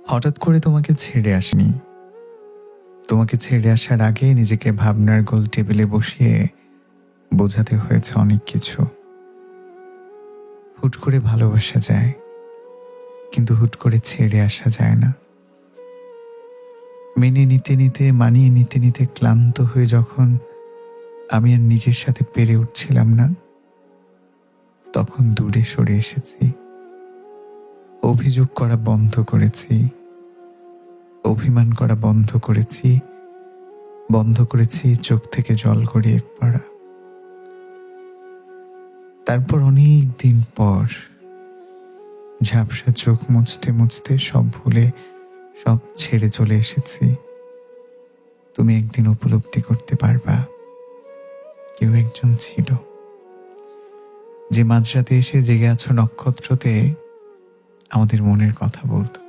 হঠাৎ করে তোমাকে ছেড়ে আসিনি। তোমাকে ছেড়ে আসার আগে নিজেকে ভাবনার গোল টেবিলে বসিয়ে বোঝাতে হয়েছে অনেক কিছু। হুট করে ভালোবাসা যায়, কিন্তু হুট করে ছেড়ে আসা যায় না। মেনে নিতে নিতে, মানিয়ে নিতে নিতে ক্লান্ত হয়ে যখন আমি আর নিজের সাথে পেরে উঠছিলাম না, তখন দূরে সরে এসেছি। অভিযোগ করা বন্ধ করেছি, অভিমান করা বন্ধ করেছি, বন্ধ করেছি চোখ থেকে জল গড়িয়ে পড়া। তারপর অনেক দিন পর ঝাপসা চোখ মুছতে মুছতে সব ভুলে, সব ছেড়ে চলে এসেছি। তুমি একদিন উপলব্ধি করতে পারবা, কেউ একজন ছিল যে মাঝরাতে এসে জেগে আছো নক্ষত্রতে আমাদের মনের কথা বলতো।